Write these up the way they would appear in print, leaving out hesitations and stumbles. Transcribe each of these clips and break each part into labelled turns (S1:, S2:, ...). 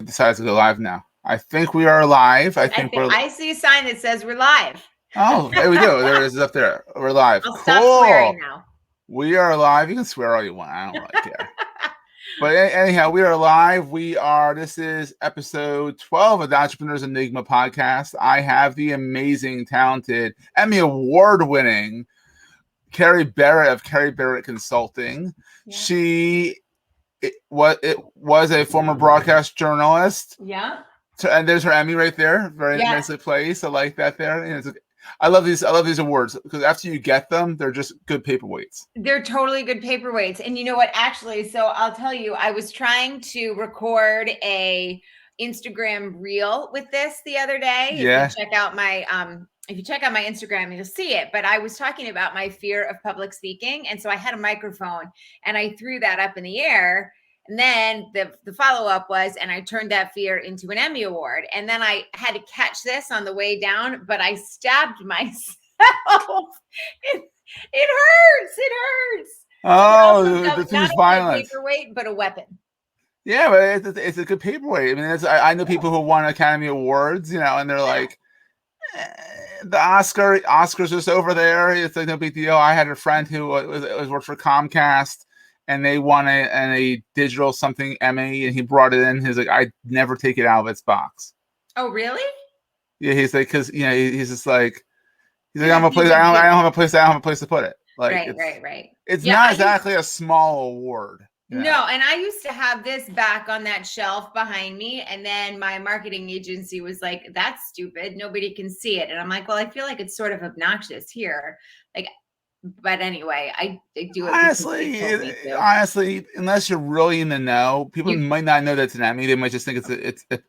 S1: decided to go live now. I think we are live.
S2: I see a sign that says we're live.
S1: Oh, there we go. There it is up there. We're live.
S2: I'll stop swearing now.
S1: We are live. You can swear all you want. I don't really care. But anyhow, we are live. This is episode 12 of the Entrepreneur's Enigma podcast. I have the amazing, talented, Emmy Award-winning Kerry Barrett of Kerry Barrett Consulting. Yeah. It was a former broadcast journalist.
S2: Yeah.
S1: And there's her Emmy right there, very nicely placed. I like that there. And I love these awards because after you get them, they're just good paperweights.
S2: They're totally good paperweights. And you know what? Actually, so I'll tell you, I was trying to record a Instagram reel with this the other day.
S1: Yeah.
S2: If you check out my Instagram, you'll see it. But I was talking about my fear of public speaking, and so I had a microphone and I threw that up in the air. And then the follow-up was, and I turned that fear into an Emmy Award. And then I had to catch this on the way down, but I stabbed myself. It hurts. It hurts.
S1: Oh, the thing's violent.
S2: A paperweight, but a weapon.
S1: Yeah, but it's a good paperweight. I mean, I know people who won Academy Awards, and they're like, the Oscars just over there. It's like no big deal. I had a friend who worked for Comcast. And they won a digital something Emmy, and he brought it in. He's like, I never take it out of its box.
S2: Oh, really?
S1: Yeah, he's like, because he's just like, I don't have a place to put it. Like,
S2: right.
S1: It's not exactly a small award.
S2: No, and I used to have this back on that shelf behind me, and then my marketing agency was like, "That's stupid. Nobody can see it." And I'm like, "Well, I feel like it's sort of obnoxious here." But anyway, I do it.
S1: Honestly, unless you're really in the know, people might not know that's an Emmy. They might just think it's
S2: a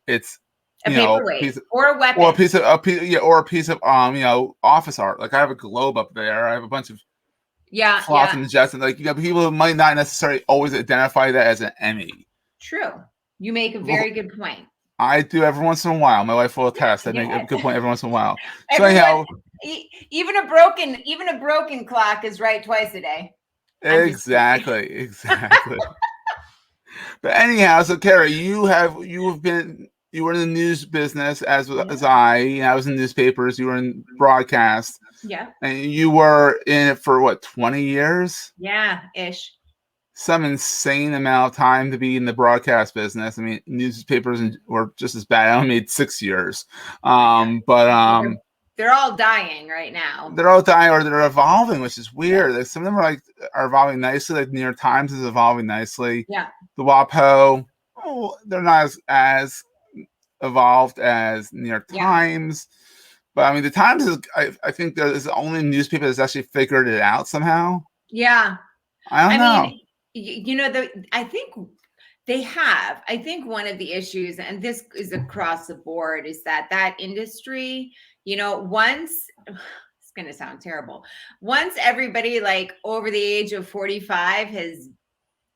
S2: paperweight or a weapon,
S1: or a piece of office art. Like I have a globe up there. I have a bunch of cloth and jets, and people might not necessarily always identify that as an Emmy.
S2: True, you make a very good point.
S1: I do every once in a while. My wife will attest. I make a good point every once in a while. So anyhow.
S2: Even a broken clock is right twice a day.
S1: Exactly. But anyhow, so Kerry, you were in the news business as I was in newspapers. You were in broadcast.
S2: Yeah.
S1: And you were in it for what, 20 years?
S2: Yeah, ish.
S1: Some insane amount of time to be in the broadcast business. I mean, newspapers were just as bad. I only made 6 years.
S2: They're all dying right now.
S1: They're all dying, or they're evolving, which is weird. Like, some of them are evolving nicely. Like New York Times is evolving nicely.
S2: Yeah.
S1: The WAPO, they're not as evolved as New York Times. But I mean, the Times is, I think, is the only newspaper that's actually figured it out somehow.
S2: Yeah.
S1: I don't know.
S2: I think they have. I think one of the issues, and this is across the board, is that industry, once it's going to sound terrible. Once everybody over the age of 45 has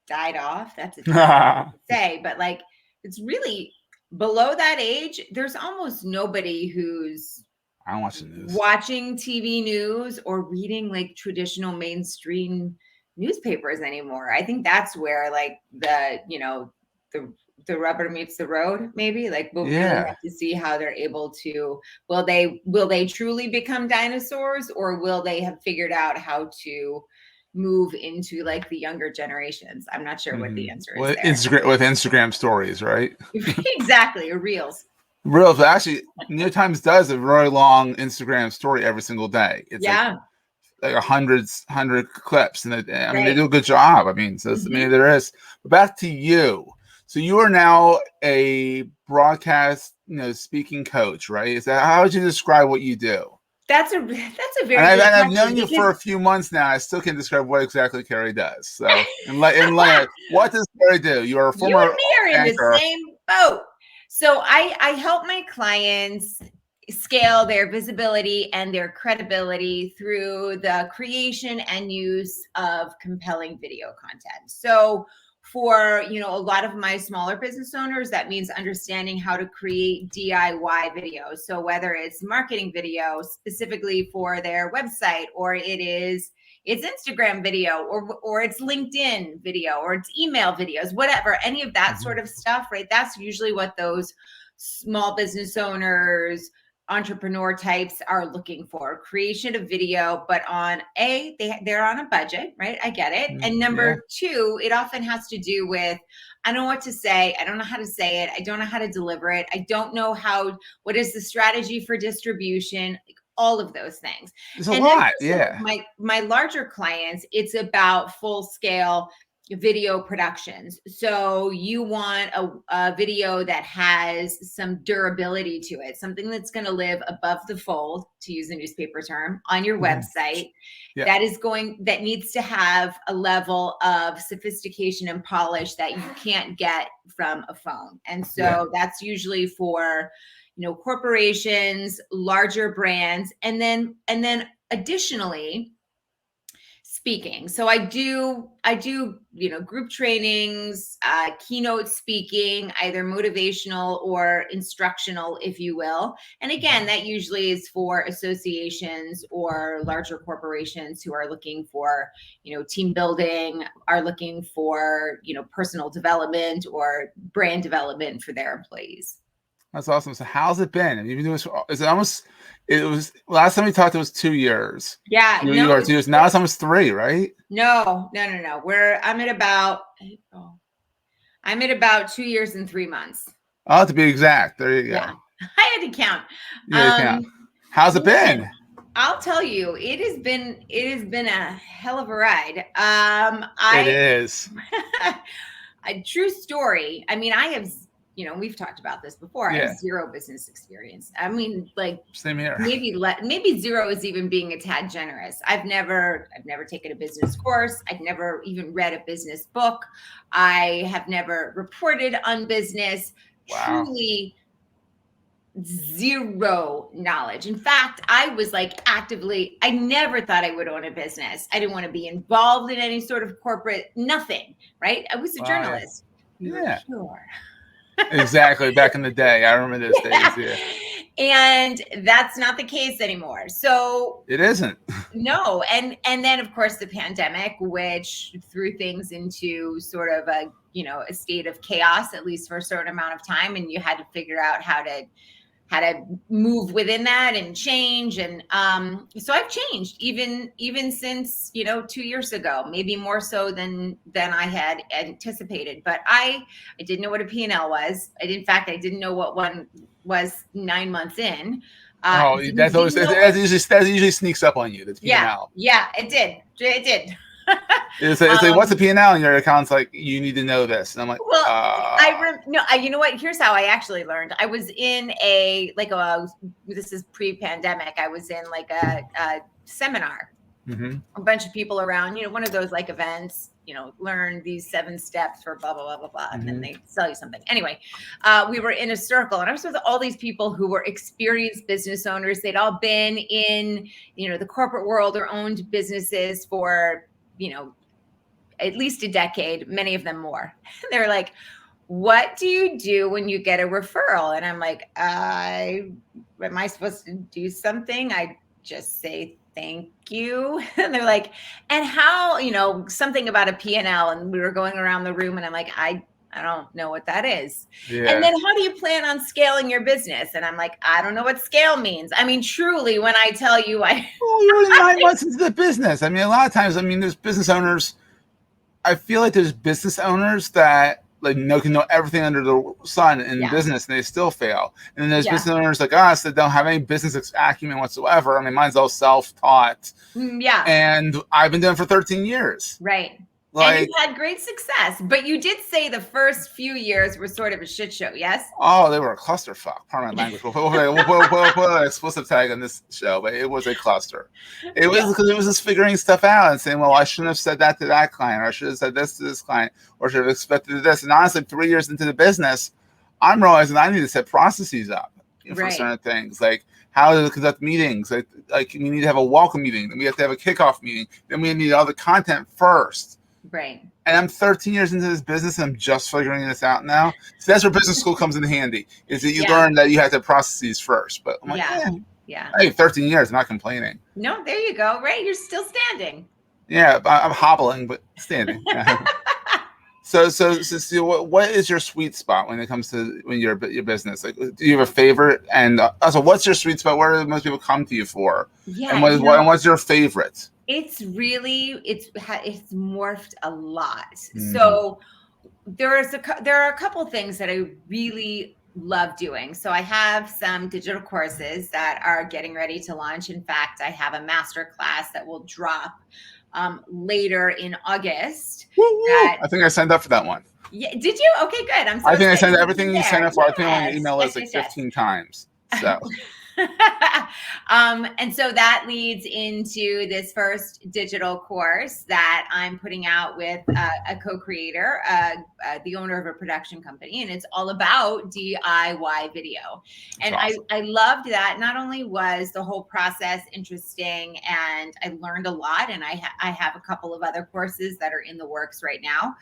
S2: died off, that's a terrible to say, but it's really below that age. There's almost nobody who's
S1: I don't watch the news,
S2: watching TV news or reading traditional mainstream newspapers anymore. I think that's where the rubber meets the road, maybe. We'll really have to see how they're able to, will they truly become dinosaurs, or will they have figured out how to move into the younger generations? I'm not sure what the answer is there.
S1: With Instagram stories, right?
S2: Exactly, or reels.
S1: Reels. Actually, New York Times does a very long Instagram story every single day. It's like 100 clips, and they do a good job. I mean, there is. But back to you. So you are now a broadcast, speaking coach, right? How would you describe what you do?
S2: That's a very.
S1: And I've known you for a few months now. I still can't describe what exactly Kerry does. So, what does Kerry do? You are a former.
S2: You and me are in the same boat. So I help my clients scale their visibility and their credibility through the creation and use of compelling video content. So for, a lot of my smaller business owners, that means understanding how to create DIY videos. So whether it's marketing videos specifically for their website, or it is, it's Instagram video or it's LinkedIn video or it's email videos, whatever, any of that sort of stuff, right? That's usually what those small business owners, entrepreneur types are looking for. Creation of video, but on they're on a budget, right? I get it. And number two, it often has to do with, I don't know what to say. I don't know how to say it. I don't know how to deliver it. I don't know what is the strategy for distribution, like all of those things.
S1: There's a lot. Yeah.
S2: My larger clients, it's about full scale video productions. So you want a video that has some durability to it, something that's going to live above the fold, to use a newspaper term, on your website. That needs to have a level of sophistication and polish that you can't get from a phone. And so that's usually for, corporations, larger brands, and then additionally, speaking. So I do, group trainings, keynote speaking, either motivational or instructional, if you will. And again, that usually is for associations or larger corporations who are looking for, team building, are looking for, personal development or brand development for their employees.
S1: That's awesome. So how's it been? And you've been doing this, it was last time we talked, it was 2 years.
S2: Yeah.
S1: You are 2 years. Now it's almost 3, right?
S2: No. I'm at about 2 years and 3 months.
S1: Oh, to be exact. There you go.
S2: Yeah. I had to count.
S1: How's it been?
S2: I'll tell you, it has been a hell of a ride.
S1: It is.
S2: A true story. I mean, I have, we've talked about this before. I have zero business experience. I mean, like,
S1: same here.
S2: Maybe zero is even being a tad generous. I've never taken a business course. I've never even read a business book. I have never reported on business.
S1: Wow.
S2: Truly zero knowledge. In fact, I was like I never thought I would own a business. I didn't want to be involved in any sort of corporate, nothing, right? I was a journalist.
S1: Yeah.
S2: Sure.
S1: Exactly. Back in the day. I remember those days. Yeah.
S2: And that's not the case anymore. So
S1: it isn't.
S2: No. And then of course the pandemic, which threw things into sort of a state of chaos, at least for a certain amount of time. And you had to figure out how to move within that and change. And so I've changed even since, 2 years ago, maybe more so than I had anticipated. But I didn't know what a P&L was. I didn't know what one was 9 months in.
S1: That usually sneaks up on you. That's P&L.
S2: Yeah, it did.
S1: It's like, what's a P&L? And your account's like, you need to know this. And I'm like,
S2: you know what? Here's how I actually learned. I was in this is pre-pandemic. I was in like a seminar, a bunch of people around, one of those like events, learn these 7 steps for blah, blah, blah, blah, blah. And then they sell you something. Anyway, we were in a circle and I was with all these people who were experienced business owners. They'd all been in, the corporate world or owned businesses for, at least a decade, many of them more. They're like, what do you do when you get a referral? And I'm like, am I supposed to do something? I just say, thank you. And they're like, and how, something about a P&L. And we were going around the room and I'm like, I don't know what that is. Yeah. And then how do you plan on scaling your business? And I'm like, I don't know what scale means. I mean, truly, when I tell you, you're
S1: only 9 months into the business. I mean, a lot of times, there's business owners. I feel like there's business owners that can know everything under the sun in business and they still fail. And then there's business owners like us that don't have any business acumen whatsoever. I mean, mine's all self-taught.
S2: Yeah.
S1: And I've been doing it for 13 years.
S2: Right. And you had great success, but you did say the first few years were sort of a shit show, yes?
S1: Oh, they were a clusterfuck. Pardon my language. We'll put an explicit tag on this show, but it was a cluster. It was because it was just figuring stuff out and saying, well, I shouldn't have said that to that client, or I should have said this to this client, or should have expected this. And honestly, 3 years into the business, I'm realizing I need to set processes up for certain things, like how to conduct meetings. Like we need to have a welcome meeting, then we have to have a kickoff meeting, then we need all the content first.
S2: Right.
S1: And I'm 13 years into this business and I'm just figuring this out now. So that's where business school comes in handy, is that you learn that you have to process these first. But I'm like, hey, 13 years, I'm not complaining.
S2: No, there you go. Right. You're still standing.
S1: Yeah, I'm hobbling, but standing. So what is your sweet spot when it comes to when your business? Like, do you have a favorite? And also, what's your sweet spot? What do most people come to you for? And
S2: Yeah,
S1: what's your favorite?
S2: it's really it's morphed a lot.
S1: Mm-hmm.
S2: So there are a couple things that I really love doing. So I have some digital courses that are getting ready to launch. In fact, I have a master class that will drop later in August.
S1: Woo woo!
S2: That
S1: I think I signed up for that one.
S2: Yeah, did you? Okay, good. I'm so
S1: I think I
S2: excited
S1: sent
S2: that you're
S1: everything you signed
S2: there.
S1: up for. I think on the
S2: Yes,
S1: email
S2: yes,
S1: list like
S2: yes, yes.
S1: 15 times. So
S2: And so that leads into this first digital course that I'm putting out with a co-creator, the owner of a production company, and it's all about DIY video.
S1: it's
S2: And
S1: awesome.
S2: I loved that. Not only was the whole process interesting, and I learned a lot, and I have a couple of other courses that are in the works right now,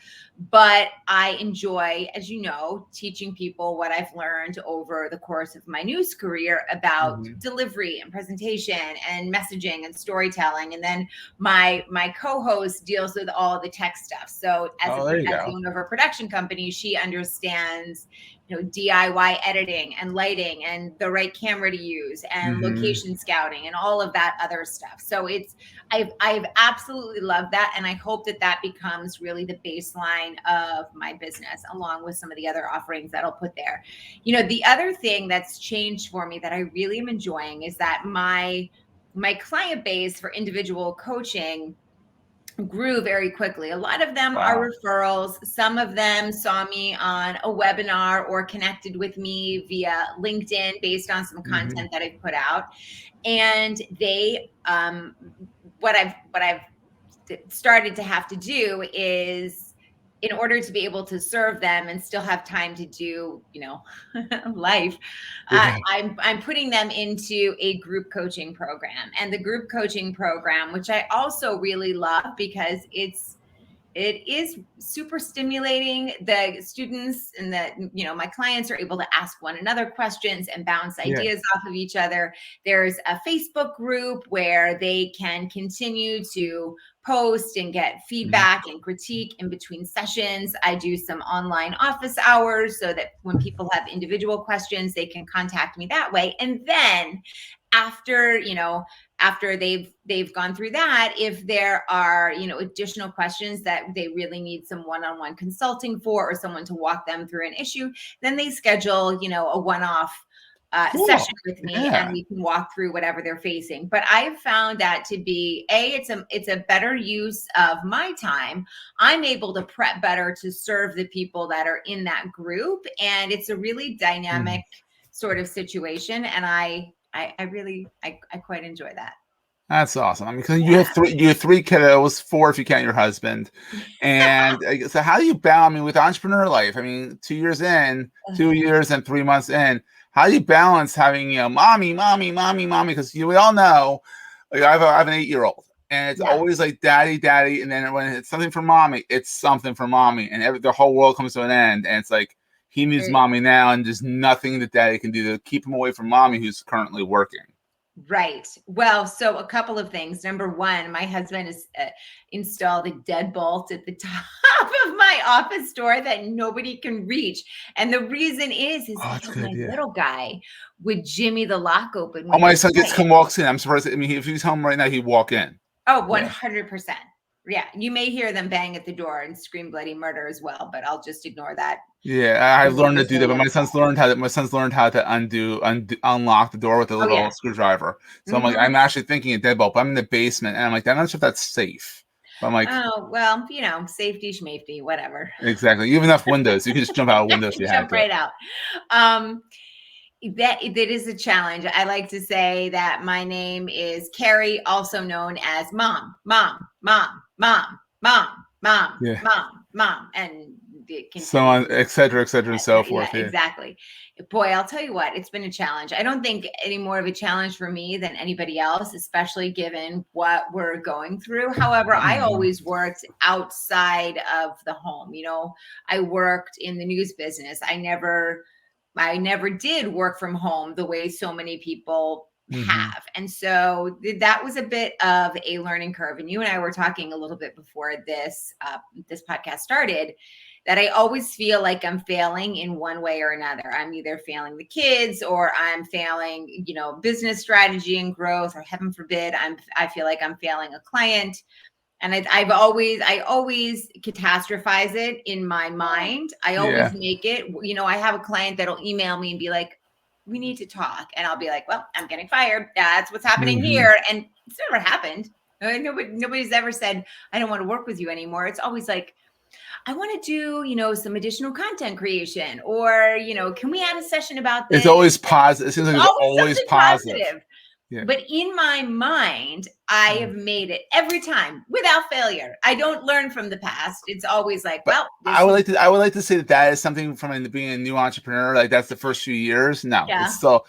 S2: but I enjoy, as you know, teaching people what I've learned over the course of my news career about
S1: Mm-hmm.
S2: delivery and presentation and messaging and storytelling. And then my co-host deals with all the tech stuff. So
S1: Oh, there you
S2: as the
S1: go.
S2: owner of a production company, she understands, you know, DIY editing and lighting and the right camera to use and
S1: Mm-hmm.
S2: location scouting and all of that other stuff. So I've absolutely loved that, and I hope that that becomes really the baseline of my business, along with some of the other offerings that I'll put there. You know, the other thing that's changed for me that I really am enjoying is that my client base for individual coaching grew very quickly. A lot of them are
S1: Wow.
S2: referrals. Some of them saw me on a webinar or connected with me via LinkedIn based on some
S1: Mm-hmm.
S2: content that I've put out. And they, what I've started to have to do is, in order to be able to serve them and still have time to do, you know, life,
S1: Yeah.
S2: I'm putting them into a group coaching program. And the group coaching program, which I also really love because it is super stimulating. The students and my clients are able to ask one another questions and bounce
S1: Yeah.
S2: ideas off of each other. There's a Facebook group where they can continue to post and get
S1: Mm-hmm.
S2: feedback and critique in between sessions. I do some online office hours so that when people have individual questions, they can contact me that way. And then after, after they've gone through that, if there are, additional questions that they really need some one-on-one consulting for, or someone to walk them through an issue, then they schedule, a one-off
S1: Cool.
S2: session with me, and
S1: Yeah.
S2: we can walk through whatever they're facing. But I've found that to be it's a better use of my time. I'm able to prep better to serve the people that are in that group, and it's a really
S1: Mm-hmm.
S2: dynamic sort of situation, and I really quite enjoy that.
S1: That's awesome. I mean, because
S2: Yeah.
S1: you have three kiddos, four if you count your husband, and so how do you balance? I mean, with entrepreneur life, I mean, 2 years in, 2 years and 3 months in, how do you balance having mommy, mommy, mommy, mommy? Because we all know, like I have an 8-year-old, and it's
S2: Yeah.
S1: always like daddy, daddy, and then when it's something for mommy, it's something for mommy, and the whole world comes to an end, and it's like he needs mommy now, and there's nothing that daddy can do to keep him away from mommy, who's currently working.
S2: Right. Well, so a couple of things. Number one, my husband has installed a deadbolt at the top of my office door that nobody can reach. And the reason is
S1: Oh, that's
S2: because
S1: good.
S2: my
S1: Yeah.
S2: little guy would jimmy the lock open
S1: Oh,
S2: with
S1: my
S2: his
S1: son
S2: foot.
S1: walks in. I'm surprised. I mean, if he's home right now, he'd walk in.
S2: Oh,
S1: Yeah.
S2: 100%. Yeah. You may hear them bang at the door and scream bloody murder as well, but I'll just ignore that.
S1: Yeah, I've learned to
S2: Just
S1: do
S2: a
S1: that, but
S2: little.
S1: my son's learned how to unlock the door with a
S2: Oh,
S1: little
S2: yeah.
S1: screwdriver. So I'm like,
S2: Mhm.
S1: I'm actually thinking a deadbolt, but I'm in the basement, and I'm like, I'm not sure if that's safe. But I'm like,
S2: Oh, well, safety schmafety, whatever.
S1: exactly. You have enough windows. You can just jump out a window if you had
S2: Jump
S1: to.
S2: right out. Um, that is a challenge. I like to say that my name is Kerry, also known as Mom, Mom, Mom, Mom, Mom, Mom,
S1: Yeah.
S2: Mom, Mom, and it
S1: So
S2: continues.
S1: on, et cetera, and so
S2: Yeah,
S1: forth. Yeah.
S2: exactly. Boy, I'll tell you what, it's been a challenge. I don't think any more of a challenge for me than anybody else, especially given what we're going through. However, I
S1: Mhm.
S2: always worked outside of the home. I worked in the news business. I never did work from home the way so many people have. And so that was a bit of a learning curve. And you and I were talking a little bit before this podcast started, that I always feel like I'm failing in one way or another. I'm either failing the kids, or I'm failing, business strategy and growth, or heaven forbid, I feel like I'm failing a client. And I always catastrophize it in my mind. I always make it, I have a client that'll email me and be like, we need to talk. And I'll be like, well, I'm getting fired. That's what's happening here. And it's never happened. Nobody's ever said, I don't want to work with you anymore. It's always like, I want to do, some additional content creation, or, can we have a session about this?
S1: It's always positive. It seems like it's always positive.
S2: Yeah. But in my mind, I have made it every time without failure. I don't learn from the past. It's always like, well,
S1: I would like to say that is something from being a new entrepreneur. Like, that's the first few years. No, it's still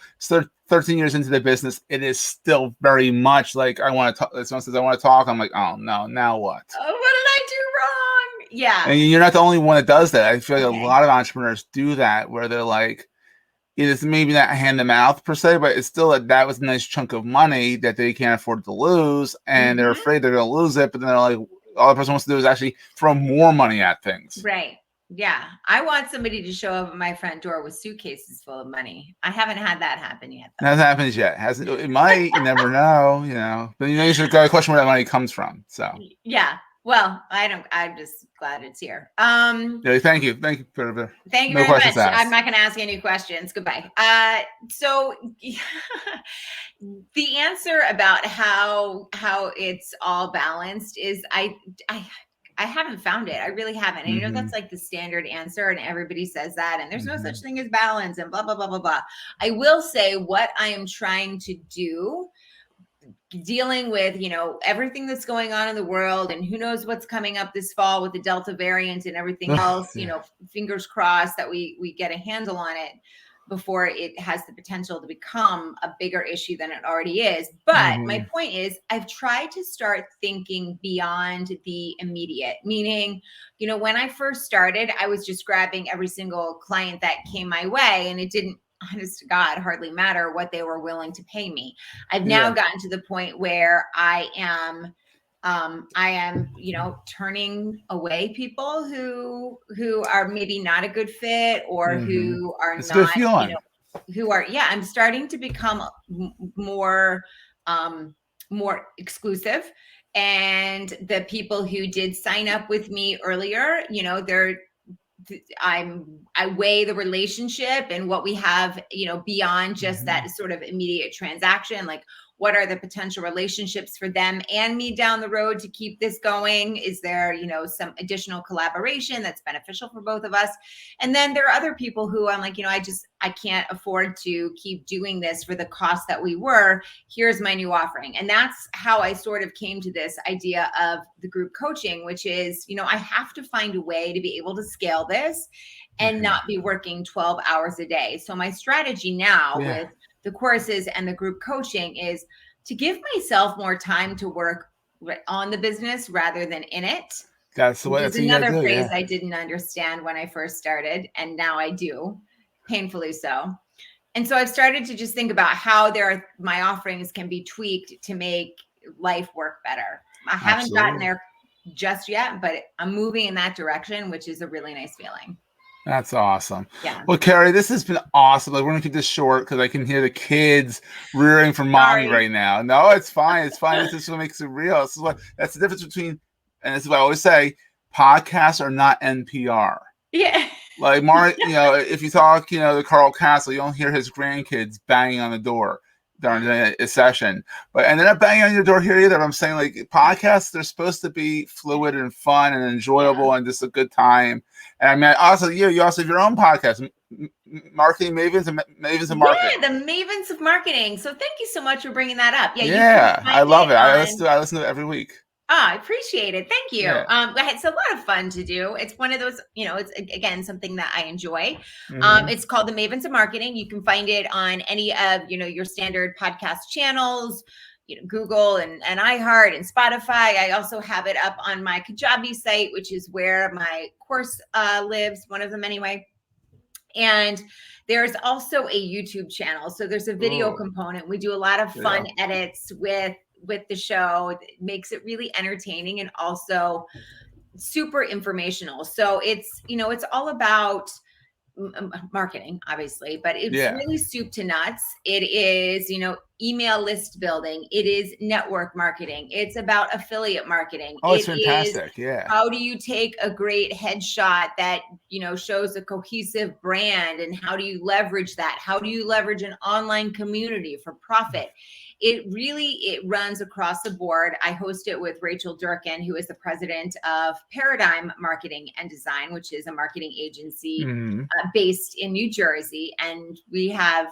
S1: 13 years into the business. It is still very much like, I want to talk. Someone says I want to talk. I'm like, oh no, now what?
S2: Oh, what did I do wrong? Yeah.
S1: And you're not the only one that does that. I feel like a lot of entrepreneurs do that, where they're like, it's maybe not hand to mouth per se, but it's still that was a nice chunk of money that they can't afford to lose, and they're afraid they're going to lose it. But then they're like, all the person wants to do is actually throw more money at things.
S2: Right. Yeah. I want somebody to show up at my front door with suitcases full of money. I haven't had that happen yet, though.
S1: That happens yet. Hasn't it? Might. You never know. But you should go question where that money comes from. So
S2: yeah. Well, I'm just glad it's here.
S1: Thank you. Thank you
S2: very much. Asked. I'm not going to ask any questions. Goodbye. So the answer about how it's all balanced is I haven't found it. I really haven't. And that's like the standard answer, and everybody says that, and there's no such thing as balance, and blah, blah, blah, blah, blah. I will say what I am trying to do, dealing with, everything that's going on in the world, and who knows what's coming up this fall with the Delta variant and everything else, fingers crossed that we get a handle on it before it has the potential to become a bigger issue than it already is. But my point is, I've tried to start thinking beyond the immediate, meaning, when I first started, I was just grabbing every single client that came my way, and it didn't, honest to God, hardly matter what they were willing to pay me. I've now gotten to the point where I am, turning away people who are maybe not a good fit, or who are I'm starting to become more exclusive. And the people who did sign up with me earlier, I weigh the relationship and what we have, beyond just that sort of immediate transaction. Like, what are the potential relationships for them and me down the road to keep this going? Is there, some additional collaboration that's beneficial for both of us? And then there are other people who I'm like, I can't afford to keep doing this for the cost that we were. Here's my new offering. And that's how I sort of came to this idea of the group coaching, which is, I have to find a way to be able to scale this and not be working 12 hours a day. So my strategy now with the courses and the group coaching is to give myself more time to work on the business rather than in it.
S1: That's the way. That's
S2: another phrase I didn't understand when I first started, and now I do, painfully so. And so I've started to just think about how my offerings can be tweaked to make life work better. I haven't gotten there just yet, but I'm moving in that direction, which is a really nice feeling.
S1: That's awesome.
S2: Yeah.
S1: Well, Kerry, this has been awesome. Like, we're gonna keep this short because I can hear the kids rearing for mommy right now. No, it's fine. It's fine. This is what makes it real. That's the difference between, and this is what I always say: podcasts are not NPR.
S2: Yeah.
S1: Like, Mark, if you talk, to Carl Castle, you don't hear his grandkids banging on the door during a session, and they're not banging on your door here either. But I'm saying, like, podcasts, they're supposed to be fluid and fun and enjoyable and just a good time. And I mean, also, you also have your own podcast, Marketing Mavens and Mavens of Marketing.
S2: Yeah, the Mavens of Marketing. So thank you so much for bringing that up.
S1: Yeah, I love it. I listen to it every week.
S2: I appreciate it. Thank you. Yeah. It's a lot of fun to do. It's one of those, it's, again, something that I enjoy. It's called the Mavens of Marketing. You can find it on any of, your standard podcast channels, Google and iHeart and Spotify. I also have it up on my Kajabi site, which is where my course lives, one of them anyway. And there's also a YouTube channel. So there's a video component. We do a lot of fun edits with the show. It makes it really entertaining and also super informational. So it's, it's all about marketing, obviously, but it's really soup to nuts. It is, email list building. It is network marketing. It's about affiliate marketing.
S1: Oh, it's fantastic.
S2: How do you take a great headshot that, shows a cohesive brand, and how do you leverage that? How do you leverage an online community for profit? It runs across the board. I host it with Rachel Durkin, who is the president of Paradigm Marketing and Design, which is a marketing agency based in New Jersey. And we have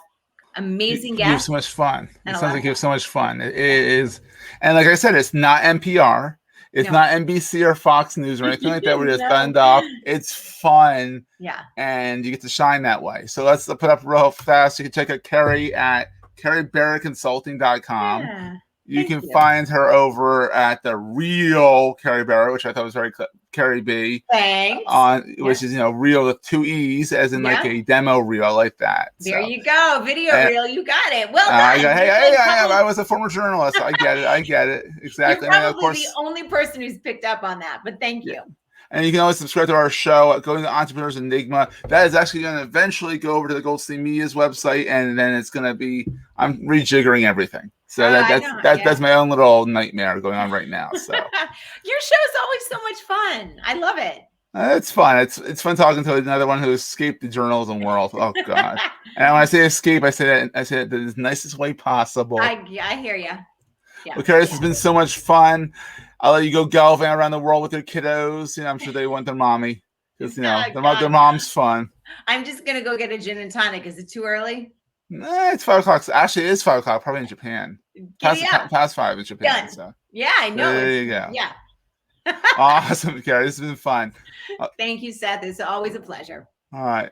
S2: amazing guests.
S1: You have so much fun. It sounds like you have so much fun. It is. And like I said, it's not NPR. It's not NBC or Fox News or anything like that. We're just buttoned up. It's fun.
S2: Yeah.
S1: And you get to shine that way. So let's put up real fast. You can check out Kerry at KerryBarrettConsulting.com.
S2: Yeah.
S1: You can find her over at the real Kerry Barrett, which I thought was very Kerry B.
S2: Thanks.
S1: Which is real with 2 E's, as in like a demo reel. I like that.
S2: There you go, video reel. You got it. Well done.
S1: I was a former journalist. I get it. Exactly.
S2: You're probably the only person who's picked up on that, but thank you.
S1: And you can always subscribe to our show, Going to Entrepreneurs Enigma. That is actually going to eventually go over to the Goldstein Media's website, and then it's going to be, I'm rejiggering everything. So that's my own little nightmare going on right now. So
S2: your show's always so much fun. I love it.
S1: It's fun. It's fun talking to another one who escaped the journalism world. Oh God! And when I say escape, I say it the nicest way possible.
S2: I hear you. Yeah.
S1: Okay, this has been so much fun. I'll let you go gallivanting around the world with your kiddos. I'm sure they want their mommy because their mom's fun.
S2: I'm just gonna go get a gin and tonic. Is it too early?
S1: It's 5 o'clock. Actually, it is 5 o'clock. Probably in Japan. Past 5 in Japan. So.
S2: Yeah, I know.
S1: There you go.
S2: Yeah.
S1: Awesome, Kerry. This has been fun.
S2: Thank you, Seth. It's always a pleasure.
S1: All right.